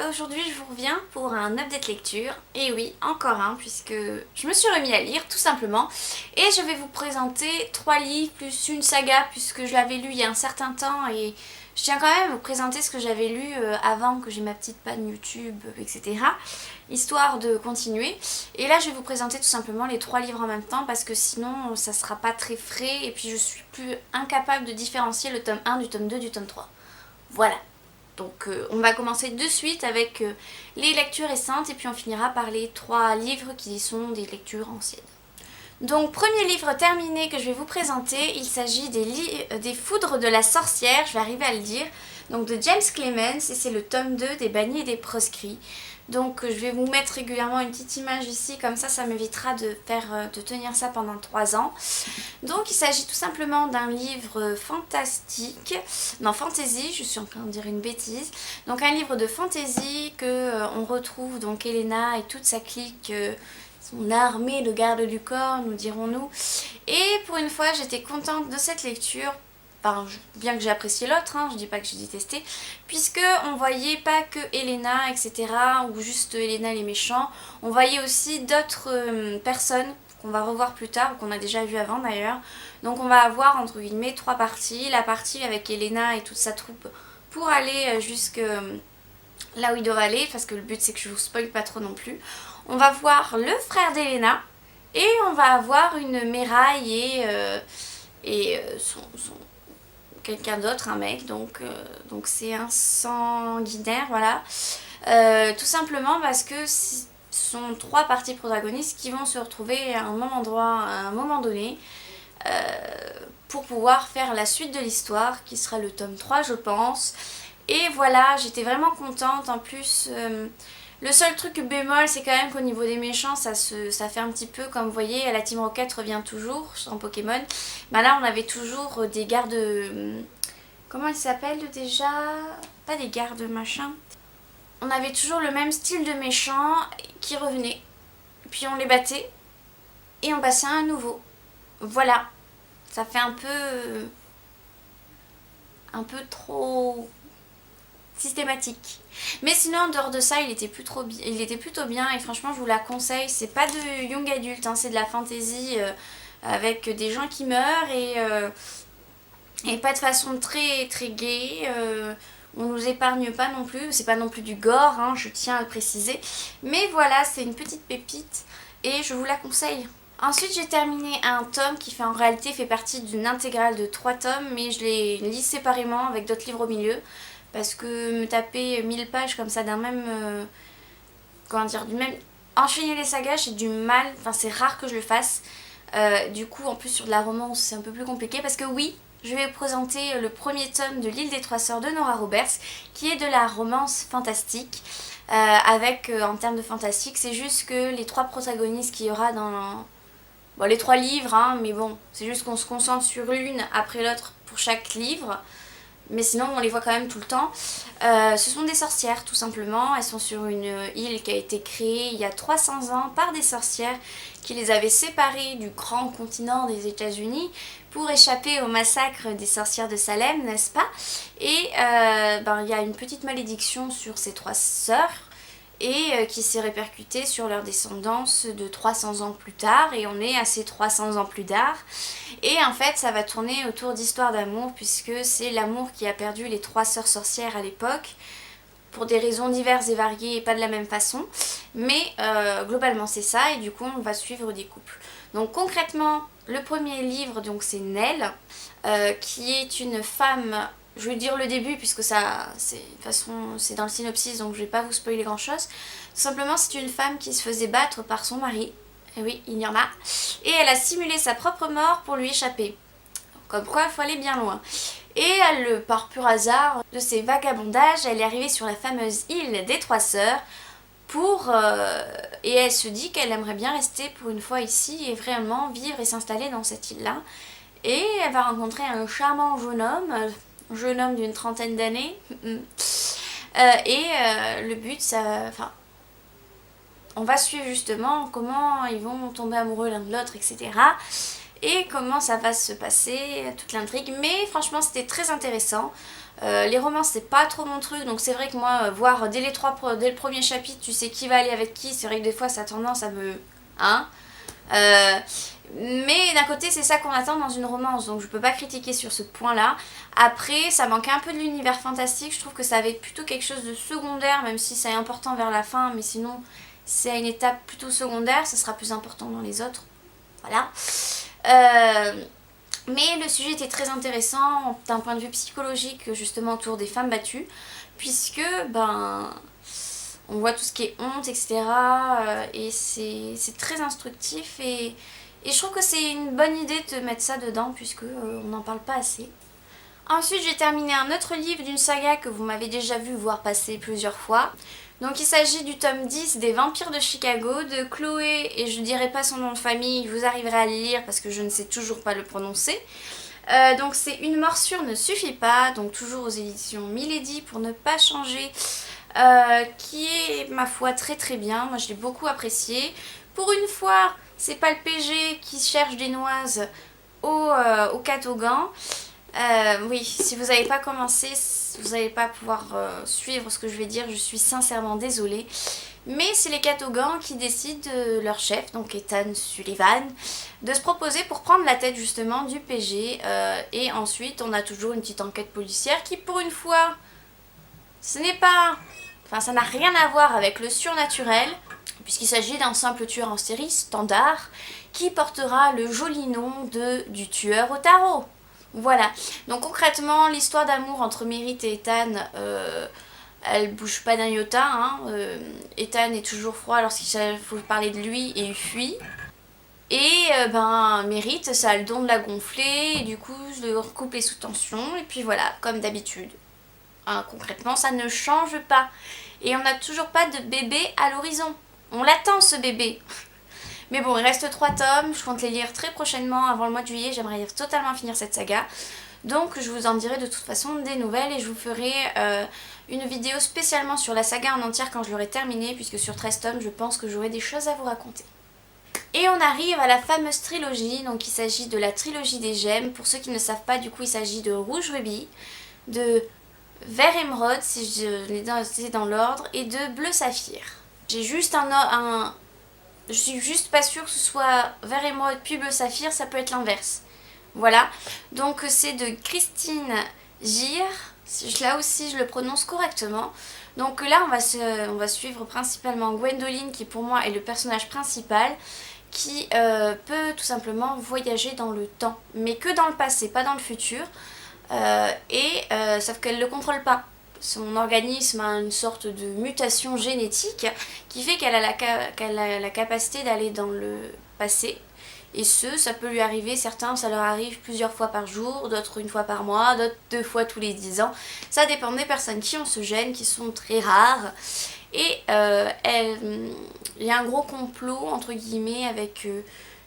aujourd'hui je vous reviens pour un update lecture. Et oui, encore un, puisque je me suis remis à lire tout simplement. Et je vais vous présenter 3 livres plus une saga, puisque je l'avais lu il y a un certain temps. Et je tiens quand même à vous présenter ce que j'avais lu avant que j'ai ma petite panne YouTube, etc. Histoire de continuer. Et là je vais vous présenter tout simplement les 3 livres en même temps, parce que sinon ça sera pas très frais. Et puis je suis plus incapable de différencier le tome 1 du tome 2 du tome 3. Voilà. Donc on va commencer de suite avec les lectures récentes et puis on finira par les 3 livres qui sont des lectures anciennes. Donc premier livre terminé que je vais vous présenter, il s'agit des Foudres de la sorcière, je vais arriver à le dire, donc de James Clemens, et c'est le tome 2 des bannis et des proscrits. Donc je vais vous mettre régulièrement une petite image ici, comme ça m'évitera de tenir ça pendant 3 ans. Donc il s'agit tout simplement d'un livre fantastique, non fantasy, je suis en train de dire une bêtise. Donc un livre de fantasy que on retrouve donc Elena et toute sa clique, son armée de gardes du corps, nous dirons-nous. Et pour une fois j'étais contente de cette lecture. Enfin, bien que j'ai apprécié l'autre, hein, je dis pas que j'ai détesté, puisque on voyait pas que Elena, etc., ou juste Elena les méchants, on voyait aussi d'autres personnes qu'on va revoir plus tard, ou qu'on a déjà vu avant d'ailleurs. Donc on va avoir entre guillemets 3 parties, la partie avec Elena et toute sa troupe pour aller jusque là où ils doivent aller, parce que le but c'est que je vous spoil pas trop non plus. On va voir le frère d'Elena, et on va avoir une Méraille et quelqu'un d'autre, un mec, donc c'est un sanguinaire, voilà. Tout simplement parce que ce sont 3 parties protagonistes qui vont se retrouver à un moment donné, pour pouvoir faire la suite de l'histoire, qui sera le tome 3 je pense. Et voilà, j'étais vraiment contente. En plus, le seul truc bémol, c'est quand même qu'au niveau des méchants, ça fait un petit peu, comme vous voyez, la Team Rocket revient toujours en Pokémon. Bah là, on avait toujours des gardes... comment ils s'appellent déjà? Pas des gardes machin. On avait toujours le même style de méchants qui revenaient. Puis on les battait et on passait à un nouveau. Voilà. Ça fait un peu trop systématique. Mais sinon en dehors de ça il était plutôt bien et franchement je vous la conseille. C'est pas de young adulte, hein, c'est de la fantasy avec des gens qui meurent et pas de façon très très gaie. On nous épargne pas non plus, c'est pas non plus du gore, hein, je tiens à le préciser. Mais voilà, c'est une petite pépite et je vous la conseille. Ensuite j'ai terminé un tome qui en réalité fait partie d'une intégrale de 3 tomes, mais je les lis séparément avec d'autres livres au milieu. Parce que me taper 1000 pages comme ça d'un même... du même... Enchaîner les sagas, j'ai du mal, enfin c'est rare que je le fasse. Du coup, en plus sur de la romance, c'est un peu plus compliqué. Parce que oui, je vais vous présenter le premier tome de l'île des 3 sœurs de Nora Roberts, qui est de la romance fantastique. En termes de fantastique, c'est juste que les 3 protagonistes qu'il y aura dans... Bon, les 3 livres, hein, mais bon, c'est juste qu'on se concentre sur l'une après l'autre pour chaque livre. Mais sinon on les voit quand même tout le temps. Ce sont des sorcières tout simplement. Elles sont sur une île qui a été créée il y a 300 ans par des sorcières qui les avaient séparées du grand continent des États-Unis pour échapper au massacre des sorcières de Salem, n'est-ce pas? Et il y a une petite malédiction sur ces 3 sœurs et qui s'est répercutée sur leur descendance de 300 ans plus tard, et on est à ces 300 ans plus tard. Et en fait ça va tourner autour d'histoires d'amour, puisque c'est l'amour qui a perdu les 3 sœurs sorcières à l'époque, pour des raisons diverses et variées et pas de la même façon, mais globalement c'est ça, et du coup on va suivre des couples. Donc concrètement, le premier livre, donc c'est Nell, qui est une femme... Je vais dire le début puisque ça, de toute façon c'est dans le synopsis, donc je vais pas vous spoiler grand chose. Tout simplement c'est une femme qui se faisait battre par son mari, et oui il y en a, et elle a simulé sa propre mort pour lui échapper. Comme quoi il faut aller bien loin. Et elle, par pur hasard de ses vagabondages, elle est arrivée sur la fameuse île des 3 sœurs et elle se dit qu'elle aimerait bien rester pour une fois ici et vraiment vivre et s'installer dans cette île-là. Et elle va rencontrer un charmant jeune homme d'une 30aine d'années. Le but, on va suivre justement comment ils vont tomber amoureux l'un de l'autre, etc. Et comment ça va se passer, toute l'intrigue. Mais franchement, c'était très intéressant. Les romances c'est pas trop mon truc, donc c'est vrai que moi voir dès le premier chapitre tu sais qui va aller avec qui, c'est vrai que des fois ça a tendance à me... Hein mais d'un côté c'est ça qu'on attend dans une romance, donc je peux pas critiquer sur ce point là. Après ça manquait un peu de l'univers fantastique, je trouve que ça avait plutôt quelque chose de secondaire, même si c'est important vers la fin, mais sinon c'est à une étape plutôt secondaire, ça sera plus important dans les autres. Voilà. Mais le sujet était très intéressant d'un point de vue psychologique, justement autour des femmes battues, puisque on voit tout ce qui est honte, etc. Et c'est très instructif et je trouve que c'est une bonne idée de mettre ça dedans, puisque on n'en parle pas assez. Ensuite, j'ai terminé un autre livre d'une saga que vous m'avez déjà vu voir passer plusieurs fois. Donc il s'agit du tome 10 des Vampires de Chicago de Chloé, et je dirai pas son nom de famille, vous arriverez à le lire parce que je ne sais toujours pas le prononcer. Donc c'est Une morsure ne suffit pas, donc toujours aux éditions Milady pour ne pas changer, qui est ma foi très très bien, moi je l'ai beaucoup apprécié. Pour une fois, c'est pas le PG qui cherche des noises au catogan. Oui, si vous n'avez pas commencé, vous n'allez pas pouvoir suivre ce que je vais dire, je suis sincèrement désolée. Mais c'est les Catogans qui décident, leur chef, donc Ethan Sullivan, de se proposer pour prendre la tête justement du PG. Et ensuite, on a toujours une petite enquête policière qui, pour une fois, ce n'est pas... Enfin, ça n'a rien à voir avec le surnaturel, puisqu'il s'agit d'un simple tueur en série standard qui portera le joli nom du tueur au tarot. Voilà, donc concrètement, l'histoire d'amour entre Merritt et Ethan, elle bouge pas d'un iota. Hein. Ethan est toujours froid lorsqu'il faut parler de lui et il fuit. Et Merritt, ça a le don de la gonfler, et du coup, le couple est sous tension, et puis voilà, comme d'habitude. Hein, concrètement, ça ne change pas. Et on n'a toujours pas de bébé à l'horizon. On l'attend, ce bébé. Mais bon, il reste 3 tomes, je compte les lire très prochainement, avant le mois de juillet, j'aimerais totalement finir cette saga. Donc je vous en dirai de toute façon des nouvelles et je vous ferai une vidéo spécialement sur la saga en entière quand je l'aurai terminée, puisque sur 13 tomes, je pense que j'aurai des choses à vous raconter. Et on arrive à la fameuse trilogie, donc il s'agit de la trilogie des gemmes. Pour ceux qui ne savent pas, du coup il s'agit de Rouge Rubis, de Vert Émeraude, si je l'ai dans l'ordre, et de Bleu Saphir. J'ai juste je suis juste pas sûre que ce soit Vert Émeraude puis Bleu Saphir, ça peut être l'inverse. Voilà, donc c'est de Christine Gir, là aussi je le prononce correctement. Donc là on va suivre principalement Gwendoline, qui pour moi est le personnage principal, qui peut tout simplement voyager dans le temps, mais que dans le passé, pas dans le futur, sauf qu'elle ne le contrôle pas. Son organisme a une sorte de mutation génétique qui fait qu'elle a la capacité d'aller dans le passé. Et ça peut lui arriver, certains ça leur arrive plusieurs fois par jour, d'autres une fois par mois, d'autres 2 fois tous les 10 ans. Ça dépend des personnes qui ont ce gène, qui sont très rares. Et il y a un gros complot, entre guillemets, avec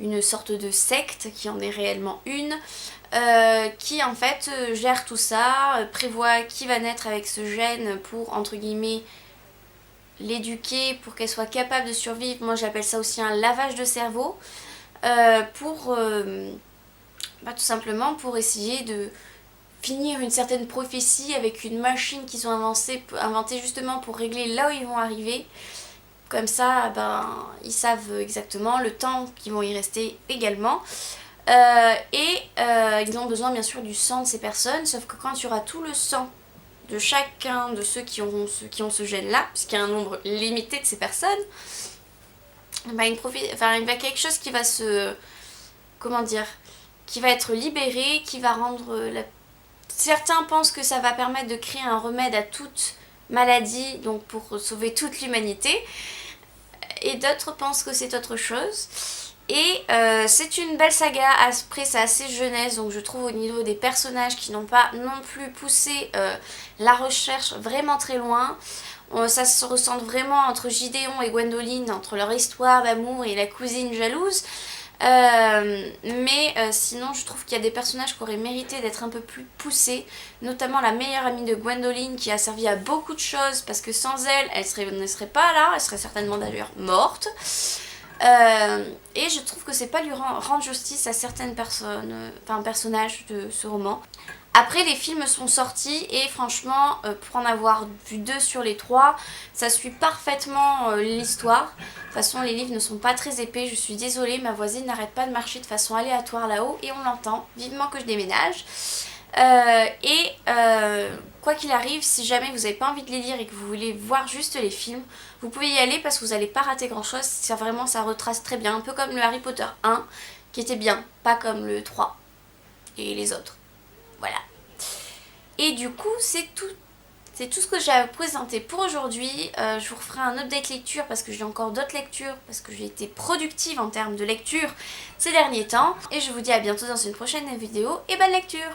une sorte de secte qui en est réellement une, qui en fait gère tout ça, prévoit qui va naître avec ce gène pour, entre guillemets, l'éduquer pour qu'elle soit capable de survivre. Moi j'appelle ça aussi un lavage de cerveau, tout simplement pour essayer de finir une certaine prophétie avec une machine qu'ils ont inventée justement pour régler là où ils vont arriver. Comme ça, ils savent exactement le temps qu'ils vont y rester également. Ils ont besoin bien sûr du sang de ces personnes, sauf que quand il y aura tout le sang de chacun de ceux qui ont ce gène-là, puisqu'il y a un nombre limité de ces personnes, il va y a quelque chose qui va qui va être libéré, qui va rendre Certains pensent que ça va permettre de créer un remède à toute maladie, donc pour sauver toute l'humanité, et d'autres pensent que c'est autre chose. Et c'est une belle saga, après c'est assez jeunesse, donc je trouve au niveau des personnages qui n'ont pas non plus poussé la recherche vraiment très loin. Ça se ressent vraiment entre Gideon et Gwendoline, entre leur histoire d'amour et la cousine jalouse. Sinon je trouve qu'il y a des personnages qui auraient mérité d'être un peu plus poussés, notamment la meilleure amie de Gwendoline qui a servi à beaucoup de choses, parce que sans elle, elle ne serait pas là, elle serait certainement d'ailleurs morte. Et je trouve que c'est pas lui rendre justice à certaines personnages de ce roman. Après les films sont sortis et franchement pour en avoir vu 2 sur les 3, ça suit parfaitement l'histoire. De toute façon les livres ne sont pas très épais, je suis désolée, ma voisine n'arrête pas de marcher de façon aléatoire là-haut et on l'entend, vivement que je déménage. Quoi qu'il arrive, si jamais vous n'avez pas envie de les lire et que vous voulez voir juste les films, vous pouvez y aller parce que vous n'allez pas rater grand chose. Ça, vraiment, ça retrace très bien, un peu comme le Harry Potter 1 qui était bien, pas comme le 3 et les autres. Voilà. Et du coup, c'est tout. C'est tout ce que j'ai à vous présenter pour aujourd'hui. Je vous referai un update lecture parce que j'ai encore d'autres lectures, parce que j'ai été productive en termes de lecture ces derniers temps. Et je vous dis à bientôt dans une prochaine vidéo et bonne lecture!